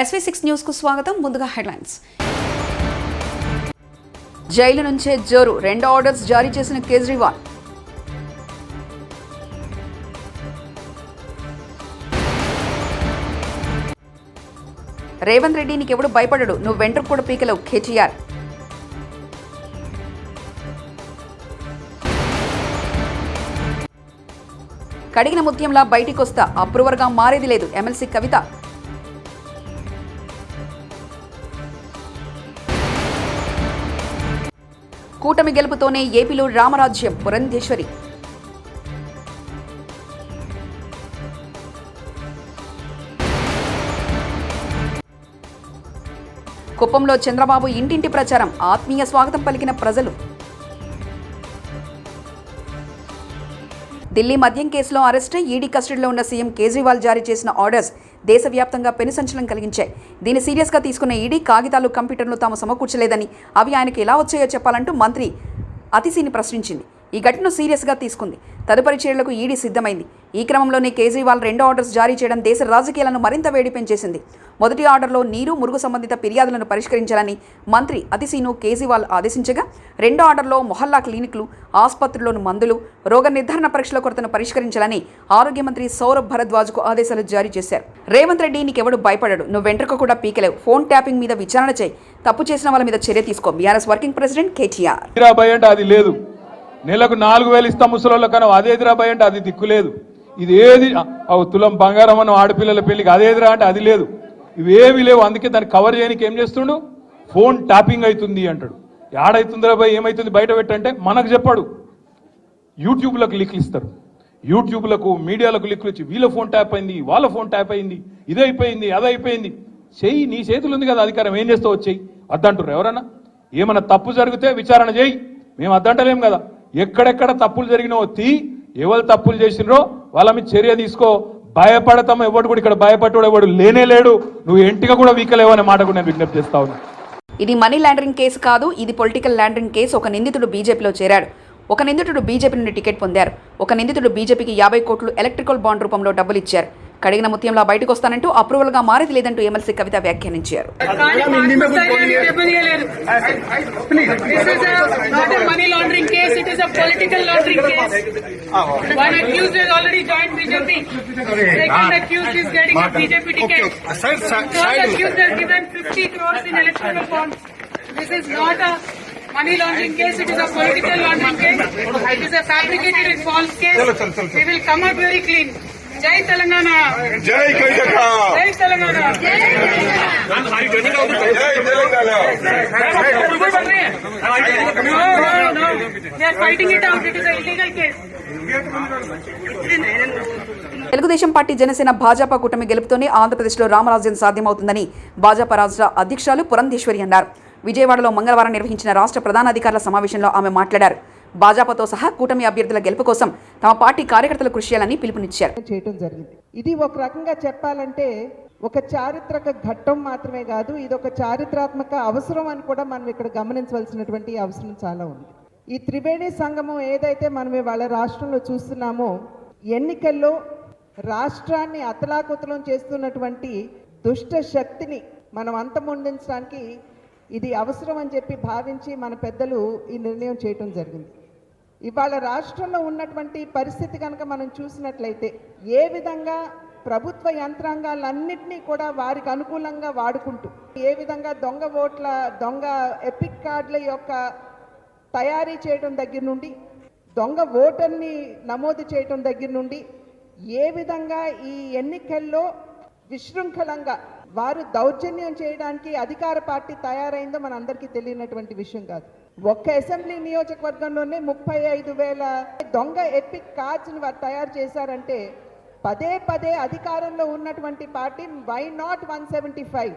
SV6 news కు స్వాగతం. ముందుగా హెడ్లైన్స్. జైలు నుంచే జోరు, 2 ఆర్డర్స్ జారీ చేసిన కేజ్రీవాల్. రేవంత్ రెడ్డి నీకెవడు భయపడడు, నువ్వు వెంట్రుకు కూడా పీకలేవు కేటీఆర్. కడిగిన ముత్యంలా బయటికొస్తా, అప్రూవర్గా మారేది లేదు ఎమ్మెల్సీ కవిత. కూటమి గెలుపుతోనే ఏపీలో రామరాజ్యం, పురంధేశ్వరి. కుప్పంలో చంద్రబాబు ఇంటింటి ప్రచారం, ఆత్మీయ స్వాగతం పలికిన ప్రజలు. ఢిల్లీ మద్యం కేసులో అరెస్ట్, ఈడీ కస్టడీలో ఉన్న సీఎం కేజ్రీవాల్ జారీ చేసిన ఆర్డర్స్ దేశవ్యాప్తంగా పెను సంచలనం కలిగించాయి. దీన్ని సీరియస్గా తీసుకున్న ఈడీ కాగితాలు, కంప్యూటర్లు తాము సమకూర్చలేదని, అవి ఆయనకు ఎలా వచ్చాయో చెప్పాలంటూ మంత్రి అతిశీని ప్రశ్నించింది. ఈ ఘటనను సీరియస్గా తీసుకుంది. తదుపరి చర్యలకు ఈడీ సిద్ధమైంది. ఈ క్రమంలోనే కేజ్రీవాల్ 2 ఆర్డర్స్ జారీ చేయడం దేశ రాజకీయాలను మరింత వేడి పెంచేసింది. మొదటి ఆర్డర్లో నీరు, మురుగు సంబంధిత ఫిర్యాదులను పరిష్కరించాలని మంత్రి అతిశీను కేజ్రీవాల్ ఆదేశించగా, 2 ఆర్డర్లో మొహల్లా క్లినిక్లు, ఆసుపత్రుల్లోని మందులు, రోగ నిర్ధారణ పరీక్షల కొరతను పరిష్కరించాలని ఆరోగ్య మంత్రి సౌరభ్ భరద్వాజ్కు ఆదేశాలు జారీ చేశారు. రేవంత్ రెడ్డి నీకెవడు భయపడడు, నువ్వు వెంట్రుక కూడా పీకలేవు, ఫోన్ ట్యాపింగ్ మీద విచారణ చేయి, తప్పు చేసిన వాళ్ళ మీద చర్య తీసుకో. BRS working president KTR. అది లేదు, నెలకు 4,000 ఇస్తాం ముసలోళ్ళ కన్నా, అదేదిరా భయ అంటే అది దిక్కులేదు. ఇది ఏది తులం బంగారం అన్న ఆడపిల్లల పెళ్లికి అదేదిరా అంటే అది లేదు. ఇవేవి లేవు. అందుకే దాన్ని కవర్ చేయడానికి ఏం చేస్తుండు, ఫోన్ ట్యాపింగ్ అవుతుంది అంటాడు. ఏడవుతుందిరా భయ్, ఏమవుతుంది బయట పెట్టంటే మనకు చెప్పాడు. యూట్యూబ్లకు లింకులు ఇస్తారు, యూట్యూబ్లకు మీడియాలకు లింకులు ఇచ్చి వీళ్ళ ఫోన్ ట్యాప్ అయింది, వాళ్ళ ఫోన్ ట్యాప్ అయింది, ఇదైపోయింది, అదైపోయింది. చెయ్యి, నీ చేతులు ఉంది కదా అధికారం, ఏం చేస్తావు వచ్చేయి. అద్దంటారు ఎవరన్నా. ఏమన్నా తప్పు జరిగితే విచారణ చేయి, మేము అద్దంటలేం కదా. ఎక్కడెక్కడ తప్పులు జరిగినో ఎవరు తప్పులు చేసినరో వాళ్ళ మీద చర్య తీసుకో. భయపడతాం, ఎవడు కూడా ఇక్కడ భయపడ్డాడు ఎవడు లేనే లేడు. నువ్వు ఎంటిగా కూడా వీకలేవు అనే మాట కూడా నేను విజ్ఞప్తి చేస్తా ఉన్నా. ఇది మనీ లాండరింగ్ కేసు కాదు, ఇది పొలిటికల్ లాండరింగ్ కేసు. ఒక నిందితుడు బీజేపీలో చేరాడు, ఒక నిందితుడు బీజేపీ నుండి టికెట్ పొందారు, ఒక నిందితుడు బీజేపీకి 50 కోట్లు ఎలక్ట్రికల్ బాండ్ రూపంలో డబ్బులు ఇచ్చారు. కడిగిన ముత్యంలా బయటకు వస్తానంటూ అప్రూవల్గా మారేది లేదంటూ ఎమ్మెల్సీ కవిత వ్యాఖ్యానించారు. Money laundering case, it is a political laundering case, it is a fabricated and false case. We will come out very clean. Jai Telangana. Jai Karnataka. Jai Telangana. Jai Telangana. No. They are fighting it out. It is a illegal case. Telugu Desam party, Janasena, Bhajapa కూటమి గెలుపుతోనే ఆంధ్రప్రదేశ్లో రామరాజ్యం సాధ్యమవుతుందని భాజపా రాష్ట్ర అధ్యక్షురాలు పురంధేశ్వరి అన్నారు. విజయవాడలో మంగళవారం నిర్వహించిన రాష్ట్ర ప్రధానాధికారుల సమావేశంలో ఆమె మాట్లాడారు. భాజపాతో సహా కూటమి అభ్యర్థుల గెలుపు కోసం తమ పార్టీ కార్యకర్తలు కృషి చేయాలని పిలుపునిచ్చారు. చేయడం జరిగింది. ఇది ఒక రకంగా చెప్పాలంటే ఒక చారిత్రక ఘట్టం మాత్రమే కాదు, ఇది ఒక చారిత్రాత్మక అవసరం అని కూడా మనం ఇక్కడ గమనించవలసినటువంటి అవసరం చాలా ఉంది. ఈ త్రివేణి సంగమం ఏదైతే మనం వాళ్ళ రాష్ట్రంలో చూస్తున్నామో, ఎన్నికల్లో రాష్ట్రాన్ని అతలాకుతలం చేస్తున్నటువంటి దుష్ట శక్తిని మనం అంతమొందించడానికి ఇది అవసరం అని చెప్పి భావించి మన పెద్దలు ఈ నిర్ణయం చేయటం జరిగింది. ఇవాళ రాష్ట్రంలో ఉన్నటువంటి పరిస్థితి కనుక మనం చూసినట్లయితే, ఏ విధంగా ప్రభుత్వ యంత్రాంగాలన్నింటినీ కూడా వారికి అనుకూలంగా వాడుకుంటూ, ఏ విధంగా దొంగ ఓట్ల, దొంగ ఎపిక్ కార్డుల యొక్క తయారీ చేయడం దగ్గర నుండి, దొంగ ఓటర్ని నమోదు చేయడం దగ్గర నుండి, ఏ విధంగా ఈ ఎన్నికల్లో విశృంఖలంగా వారు దౌర్జన్యం చేయడానికి అధికార పార్టీ తయారైందో మన అందరికీ తెలియనటువంటి విషయం కాదు. ఒక్క అసెంబ్లీ నియోజకవర్గంలోనే 35,000 దొంగ ఎపిక్ కార్డ్స్ని వారు తయారు చేశారంటే, పదే అధికారంలో ఉన్నటువంటి పార్టీ వై నాట్ 175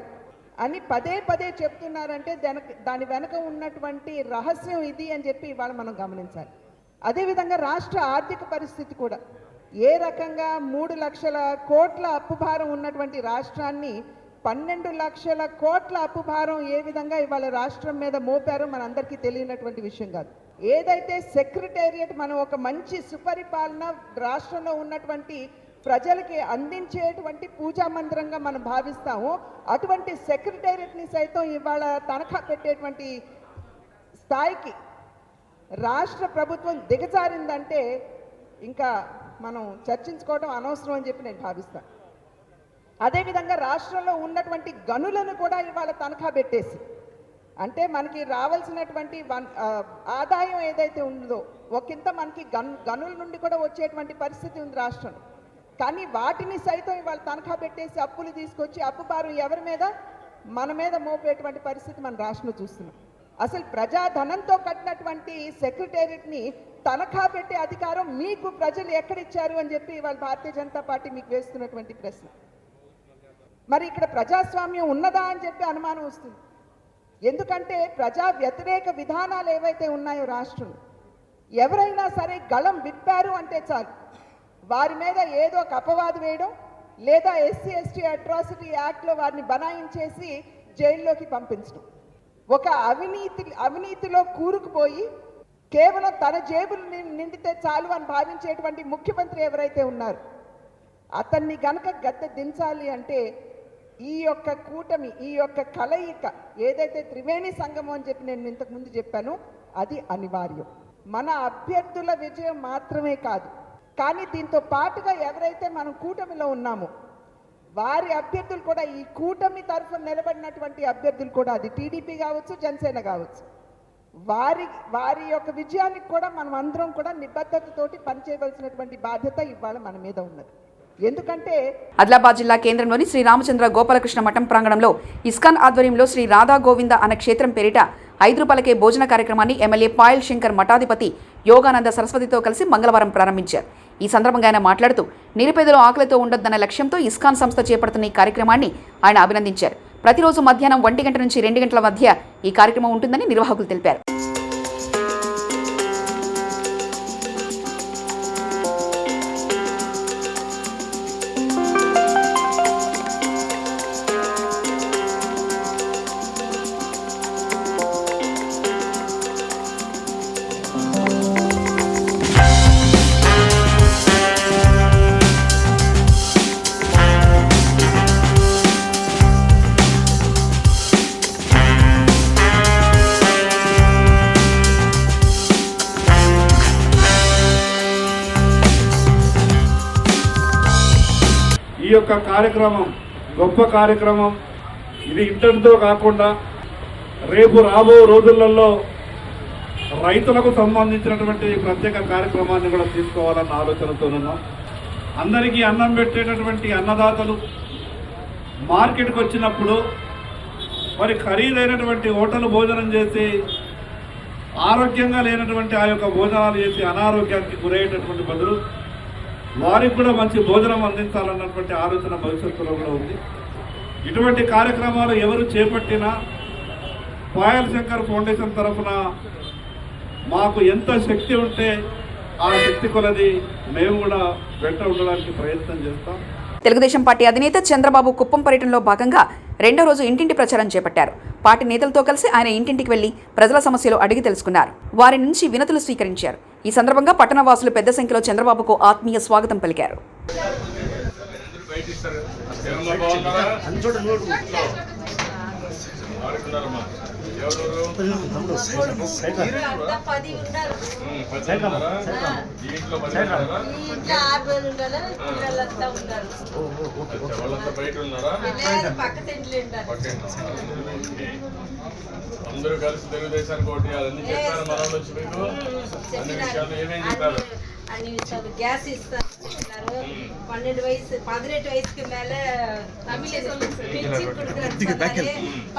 అని పదే చెప్తున్నారంటే దాని వెనక ఉన్నటువంటి రహస్యం ఇది అని చెప్పి ఇవాళ మనం గమనించాలి. అదేవిధంగా రాష్ట్ర ఆర్థిక పరిస్థితి కూడా, ఏ రకంగా 3 లక్షల కోట్ల అప్పు భారం ఉన్నటువంటి రాష్ట్రాన్ని 12 లక్షల కోట్ల అప్పు భారం ఏ విధంగా ఇవాళ రాష్ట్రం మీద మోపారో మనందరికీ తెలియనటువంటి విషయం కాదు. ఏదైతే సెక్రటేరియట్ మనం ఒక మంచి సుపరిపాలన రాష్ట్రంలో ఉన్నటువంటి ప్రజలకి అందించేటువంటి పూజా మందిరంగా మనం భావిస్తాము. అటువంటి సెక్రటేరియట్ని సైతం ఇవాళ తనఖా పెట్టేటువంటి స్థాయికి రాష్ట్ర ప్రభుత్వం దిగజారిందంటే ఇంకా మనం చర్చించుకోవడం అనవసరం అని చెప్పి నేను భావిస్తాను. అదేవిధంగా రాష్ట్రంలో ఉన్నటువంటి గనులను కూడా ఇవాళ తనఖా పెట్టేసి, అంటే మనకి రావాల్సినటువంటి ఆదాయం ఏదైతే ఉందో ఒకంత మనకి గనుల నుండి కూడా వచ్చేటువంటి పరిస్థితి ఉంది రాష్ట్రంలో. కానీ వాటిని సైతం ఇవాళ తనఖా పెట్టేసి అప్పులు తీసుకొచ్చి అప్పు భారం ఎవరి మీద, మన మీద మోపేటువంటి పరిస్థితి మన రాష్ట్రంలో చూస్తున్నాం. అసలు ప్రజాధనంతో కట్టినటువంటి సెక్రటేరియట్ని తనఖా పెట్టే అధికారం మీకు ప్రజలు ఎక్కడిచ్చారు అని చెప్పి ఇవాళ భారతీయ జనతా పార్టీ మీకు వేస్తున్నటువంటి ప్రశ్న. మరి ఇక్కడ ప్రజాస్వామ్యం ఉన్నదా అని చెప్పి అనుమానం వస్తుంది. ఎందుకంటే ప్రజా వ్యతిరేక విధానాలు ఏవైతే ఉన్నాయో రాష్ట్రంలో, ఎవరైనా సరే గళం విప్పారు అంటే చాలు వారి మీద ఏదో ఒక అపవాదు వేయడం, లేదా SC/ST అట్రాసిటీ యాక్ట్లో వారిని బనాయించేసి జైల్లోకి పంపించడం. ఒక అవినీతిలో కూరుకుపోయి కేవలం తన జేబులు నిండితే చాలు అని భావించేటువంటి ముఖ్యమంత్రి ఎవరైతే ఉన్నారు, అతన్ని గనక గద్దె దించాలి అంటే ఈ యొక్క కూటమి, ఈ యొక్క కలయిక ఏదైతే త్రివేణి సంగమం అని చెప్పి నేను ఇంతకుముందు చెప్పాను, అది అనివార్యం. మన అభ్యర్థుల విజయం మాత్రమే కాదు, కానీ దీంతో పాటుగా ఎవరైతే మనం కూటమిలో ఉన్నామో వారి అభ్యర్థులు కూడా, ఈ కూటమి తరఫున నిలబడినటువంటి అభ్యర్థులు కూడా, అది టీడీపీ కావచ్చు, జనసేన కావచ్చు, వారి యొక్క విజయానికి కూడా మనం అందరం కూడా నిబద్ధతతోటి పనిచేయవలసినటువంటి బాధ్యత ఇవాళ మన మీద ఉన్నది. ఎందుకంటే ఆదిలాబాద్ జిల్లా కేంద్రంలోని శ్రీ రామచంద్ర గోపాలకృష్ణ మఠం ప్రాంగణంలో ఇస్కాన్ ఆధ్వర్యంలో శ్రీ రాధా గోవింద అన్న క్షేత్రం పేరిట 5 రూపాయలకే భోజన కార్యక్రమాన్ని ఎమ్మెల్యే పాయల్ శంకర్ మఠాధిపతి యోగానంద సరస్వతితో కలిసి మంగళవారం ప్రారంభించారు. ఈ సందర్భంగా ఆయన మాట్లాడుతూ నిరుపేదలు ఆకలితో ఉండొద్దన్న లక్ష్యంతో ఇస్కాన్ సంస్థ చేపడుతున్న ఈ కార్యక్రమాన్ని ఆయన అభినందించారు. ప్రతిరోజు మధ్యాహ్నం 1 గంట నుంచి 2 గంటల మధ్య ఈ కార్యక్రమం ఉంటుందని నిర్వాహకులు తెలిపారు. ఈ యొక్క కార్యక్రమం గొప్ప కార్యక్రమం. ఇది ఇంతటితో కాకుండా రేపు రాబో రోజులలో రైతులకు సంబంధించినటువంటి ప్రత్యేక కార్యక్రమాన్ని కూడా తీసుకోవాలన్న ఆలోచనతో ఉన్నాం. అందరికీ అన్నం పెట్టేటటువంటి అన్నదాతలు మార్కెట్కి వచ్చినప్పుడు మరి ఖరీదైనటువంటి హోటల్ భోజనం చేసి ఆరోగ్యంగా లేనటువంటి ఆ యొక్క భోజనాలు చేసి అనారోగ్యానికి గురయ్యేటటువంటి బదులు వారికి కూడా మంచి భోజనం అందించాలన్నటువంటి ఆలోచన భవిష్యత్తులో కూడా ఉంది. ఇటువంటి కార్యక్రమాలు ఎవరు చేపట్టినా పాయల్ శంకర్ ఫౌండేషన్ తరఫున మాకు ఎంత శక్తి ఉంటే ఆ శక్తి కొలది మేము కూడా వెంట ఉండడానికి ప్రయత్నం చేస్తాం. తెలుగుదేశం పార్టీ అధినేత చంద్రబాబు కుప్పం పర్యటనలో భాగంగా 2వ రోజు ఇంటింటి ప్రచారం చేపట్టారు. పార్టీ నేతలతో కలిసి ఆయన ఇంటింటికి వెళ్లి ప్రజల సమస్యలు అడిగి తెలుసుకున్నారు. వారి నుంచి వినతులు స్వీకరించారు. ఈ సందర్భంగా పట్టణ వాసులు పెద్ద సంఖ్యలో చంద్రబాబుకు ఆత్మీయ స్వాగతం పలికారు. అందరూ కలిసి తెలుగుదేశానికి ఓటు చేయాలని చెప్పారు. మన వచ్చి మీకు అన్ని విషయాలు ఏమేమి చెప్పారు? గ్యాస్ ఇస్తారు 12 வயசு 18 வயசுக்கு மேல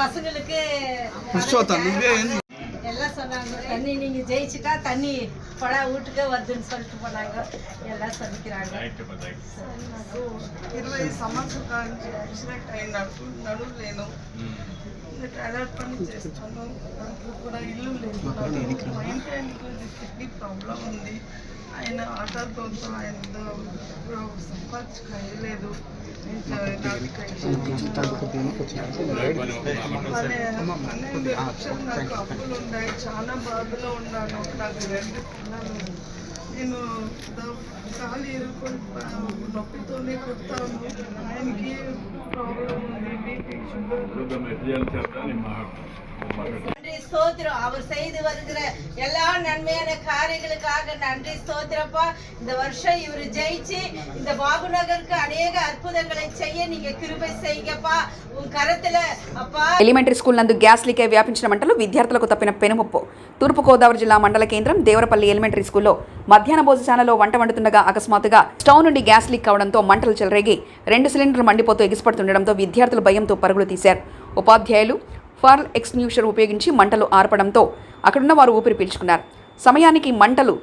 பசங்களுக்கு எல்லாம் சொன்னாங்க. தண்ணி நீங்க ஜெயிச்சுட்டா தண்ணி படா வீட்டுக்கே வருதுன்னு சொல்லிட்டு போனாங்க. எல்லாம் சொல்லிக்கிறாங்க. 20 సంవత్సరాల నుంచి యాక్సిడెంట్ అయినప్పుడు నడుము లేను, అడాప్ట్ పని చేస్తాను. నాకు కూడా ఇల్లు లేదు, మా ఇంటి కిడ్నీ ప్రాబ్లం ఉంది. ఆయన ఆటోతో ఆయన సంపాదించలేదు. నాకు అప్పులు ఉన్నాయి, చాలా బాధలో ఉన్నాను. నాకు 2 పిల్లలు. నేను కాలు ఇరుకొని నొప్పితోనే కొడతాను. ఆయనకి ప్రాబ్లం ఉంది, బీపీ, షుగర్. நன்றி ஸ்தோத்திரம். அவர் செய்து வருகிற எல்லா நன்மையான காரியங்களுக்காக நன்றி ஸ்தோத்திரப்பா. இந்த வருஷம் இவர் ஜெயிச்சு இந்த பாபுநகருக்கு அநேக அற்புதங்களை செய்ய நீங்க கிருபை செய்யுங்கப்பா. உன் கரத்துல அப்பா. ఎలిమెంటరీ స్కూల్ నందు గ్యాస్ లీక్ అయి వ్యాపించిన మంటలు విద్యార్థులకు తప్పిన పెనుముప్పు. తూర్పుగోదావరి జిల్లా మండల కేంద్రం దేవరపల్లి ఎలిమెంటరీ స్కూల్లో మధ్యాహ్న భోజనశాలలో వంట వండుతుండగా అకస్మాత్తుగా స్టవ్ నుండి గ్యాస్ లీక్ కావడంతో మంటలు చెలరేగి 2 సిలిండర్లు మండిపోతూ ఎగిసిపడుతుండడంతో విద్యార్థులు భయంతో పరుగులు తీశారు. ఉపాధ్యాయులు ఫైర్ ఎక్స్టింగ్విషర్ ఉపయోగించి మంటలు ఆర్పడంతో అక్కడున్న వారు ఊపిరి పీల్చుకున్నారు. సమయానికి మంటలు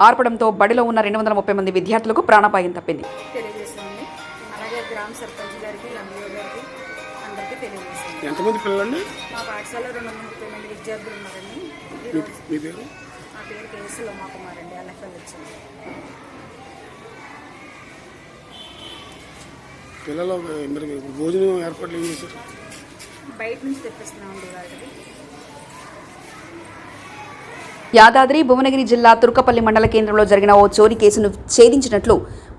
ఆర్పడంతో బడిలో ఉన్న 230 మంది విద్యార్థులకు ప్రాణాపాయం తప్పింది. తెలియజేసామండి. అలాగే గ్రామ సర్పంచ్ గారికి, ఎంఈఓ గారికి అందరికీ తెలియజేసాం. ఎంతమంది పిల్లలండి? మా పాఠశాలలో 230 మంది విద్యార్థులు ఉన్నారండి. మీ పేరు? నా పేరు కేఎస్ ఉమాకుమార్ అండి. ఎల్ఎఫ్ఎల్ వచ్చింది. పిల్లలు మరి భోజనం ఏర్పాట్లు ఏం చేశారు? బయట నుంచి తెప్పిస్తున్నామండి వాళ్ళకి. యాదాద్రి భువనగిరి జిల్లా తుర్కపల్లి మండల కేంద్రంలో జరిగిన ఓ చోరీ కేసును ఛేదించినట్లు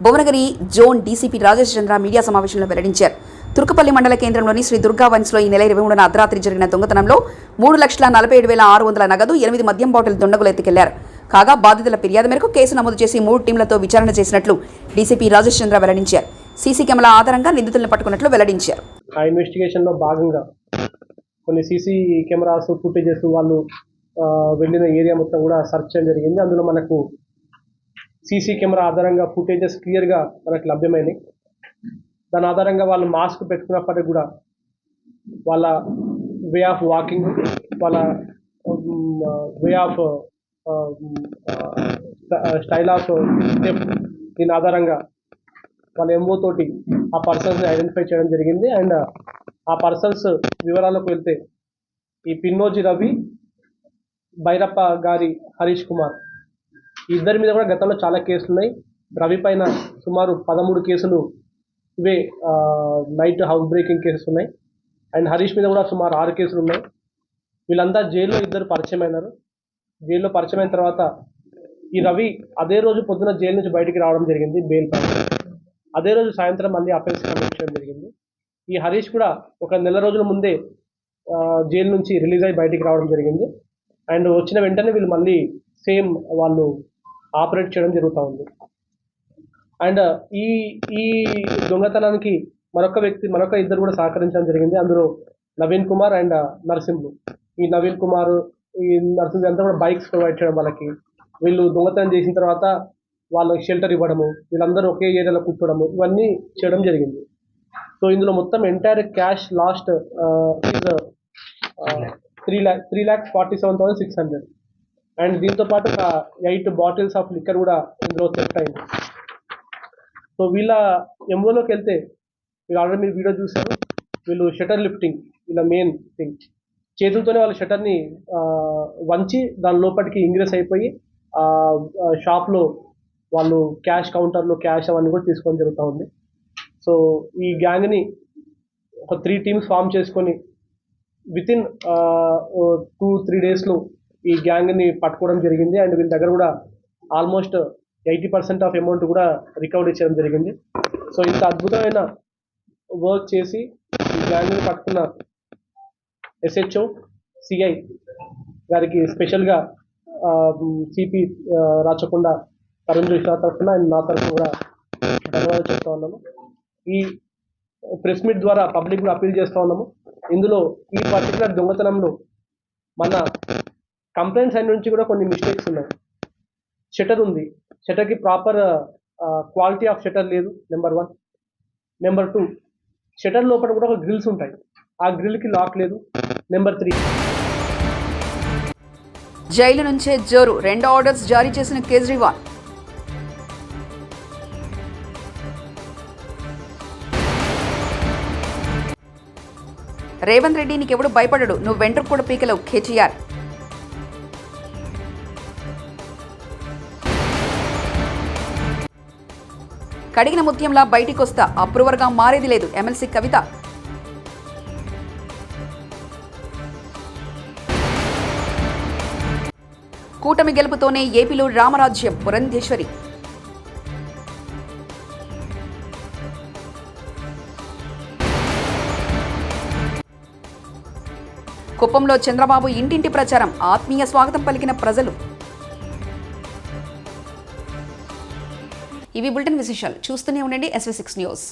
భువనగిరి జోన్ డీసీపీ రాజేష్ చంద్ర మీడియా సమావేశంలో వెల్లడించారు. తుర్కపల్లి మండల కేంద్రంలోని శ్రీ దుర్గా వన్స్లో ఈ నెల 23న అర్ధరాత్రి జరిగిన దొంగతనంలో 3,47,600 నగదు, 8 మద్యం బాటిల్ దుండగులు ఎత్తుకెళ్లారు. కాగా బాధితుల ఫిర్యాదు మేరకు కేసు నమోదు చేసి 3 టీంలతో విచారణ చేసినట్లు డీసీపీ రాజేష్ చంద్ర వెల్లడించారు. సీసీ కెమెరా ఆధారంగా నిందితులను పట్టుకున్నట్లు వెల్లడించారు. ఆ ఇన్వెస్టిగేషన్లో భాగంగా కొన్ని సీసీ కెమెరాస్ ఫుటేజెస్ వాళ్ళు వెళ్ళిన ఏరియా మొత్తం కూడా సెర్చ్ చేయడం జరిగింది. అందులో మనకు సీసీ కెమెరా ఆధారంగా ఫుటేజెస్ క్లియర్గా మనకు లభ్యమైనవి. దాని ఆధారంగా వాళ్ళు మాస్క్ పెట్టుకున్నప్పటికీ కూడా వాళ్ళ వే ఆఫ్ వాకింగ్, వాళ్ళ way of style of step, దీని ఆధారంగా వాళ్ళ ఎంఓ తోటి ఆ పర్సన్స్ని ఐడెంటిఫై చేయడం జరిగింది. అండ్ ఆ పర్సన్స్ వివరాలకు వెళ్తే ఈ పిన్నోజీ రవి, భైరప్ప గారి హరీష్ కుమార్, ఈ ఇద్దరి మీద కూడా గతంలో చాలా కేసులు ఉన్నాయి. రవి పైన సుమారు 13 కేసులు ఇవే నైట్ హౌస్ బ్రేకింగ్ కేసెస్ ఉన్నాయి. అండ్ హరీష్ మీద కూడా సుమారు 6 కేసులు ఉన్నాయి. వీళ్ళంతా జైల్లో ఇద్దరు పరిచయం అయినారు. జైల్లో పరిచయం అయిన తర్వాత ఈ రవి అదే రోజు పొద్దున జైలు నుంచి బయటికి రావడం జరిగింది బెయిల్ పైన. అదే రోజు సాయంత్రం మళ్ళీ అఫెన్స్ కమిట్ చేయడం జరిగింది. ఈ హరీష్ కూడా ఒక నెల రోజుల ముందే జైలు నుంచి రిలీజ్ అయ్యి బయటికి రావడం జరిగింది. అండ్ వచ్చిన వెంటనే వీళ్ళు మళ్ళీ సేమ్ వాళ్ళు ఆపరేట్ చేయడం జరుగుతూ ఉంది. అండ్ ఈ దొంగతనానికి మరొక ఇద్దరు కూడా సహకరించడం జరిగింది. అందులో నవీన్ కుమార్ అండ్ నరసింహులు. ఈ నవీన్ కుమార్, ఈ నరసింహులు అంతా కూడా బైక్స్ ప్రొవైడ్ చేయడం వాళ్ళకి. వీళ్ళు దొంగతనం చేసిన తర్వాత వాళ్ళకి షెల్టర్ ఇవ్వడము, వీళ్ళందరూ ఒకే ఏరియాలో కూర్చోవడము, ఇవన్నీ చేయడం జరిగింది. సో ఇందులో మొత్తం ఎంటైర్ క్యాష్ లాస్ట్ 3,47,600. అండ్ దీంతో పాటు ఒక 8 బాటిల్స్ ఆఫ్ లిక్కర్ కూడా ఇందులో థెఫ్ట్ అయింది. సో వీళ్ళ ఎంఓలోకి వెళ్తే వీళ్ళు ఆల్రెడీ మీరు వీడియో చూశారు. వీళ్ళు షటర్ లిఫ్టింగ్, వీళ్ళ మెయిన్ థింగ్. చేతులతోనే వాళ్ళ షటర్ని వంచి దాని లోపలికి ఇంగ్రెస్ అయిపోయి షాప్లో వాళ్ళు క్యాష్ కౌంటర్లో క్యాష్ అవన్నీ కూడా తీసుకోవడం జరుగుతూ ఉంది. సో ఈ గ్యాంగ్ని ఒక 3 టీమ్స్ ఫామ్ చేసుకొని వితిన్ 2-3 డేస్లో ఈ గ్యాంగ్ని పట్టుకోవడం జరిగింది. అండ్ వీళ్ళ దగ్గర కూడా ఆల్మోస్ట్ 80% ఆఫ్ అమౌంట్ కూడా రికవరీ చేయడం జరిగింది. సో ఇంత అద్భుతమైన వర్క్ చేసి ఈ గ్యాంగ్ని పట్టుకున్న ఎస్హెచ్ఓ సిఐ గారికి స్పెషల్గా సిపి రాచకొండ తరుణ్ జోషి తరఫున అండ్ నా తరఫున కూడా ధన్యవాదాలు చెప్తా ఉన్నాము. ఈ ప్రెస్ మీట్ ద్వారా పబ్లిక్ కూడా అపీల్ చేస్తూ ఉన్నాము. ఇందులో ఈ పర్టికులర్ దొంగతనంలో మన కంప్లైంట్స్ అయిన నుంచి కూడా కొన్ని మిస్టేక్స్ ఉన్నాయి. షటర్ ఉంది, షటర్కి ప్రాపర్ క్వాలిటీ ఆఫ్ షటర్ లేదు, నెంబర్ 1. నెంబర్ 2, షటర్ లోపల కూడా ఒక గ్రిల్స్ ఉంటాయి, ఆ గ్రిల్కి లాక్ లేదు. నెంబర్ 3, జైలు నుంచే జోరు, 2 ఆర్డర్స్ జారీ చేసిన కేజ్రీవాల్. రేవంత్ రెడ్డి నీకెవడు భయపడడు, నువ్వు వెంట్రుకు కూడా పీకలేవు కేటీఆర్. కడిగిన ముత్యంలా బయటికొస్తా, అప్రూవర్గా మారేది లేదు ఎమ్మెల్సీ కవిత. కూటమి గెలుపుతోనే ఏపీలో రామరాజ్యం పురంధేశ్వరి. కుప్పంలో చంద్రబాబు ఇంటింటి ప్రచారం, ఆత్మీయ స్వాగతం పలికిన ప్రజలు. ఇవి బులెటిన్ విశేషాలు. చూస్తూనే ఉండండి SV6 న్యూస్.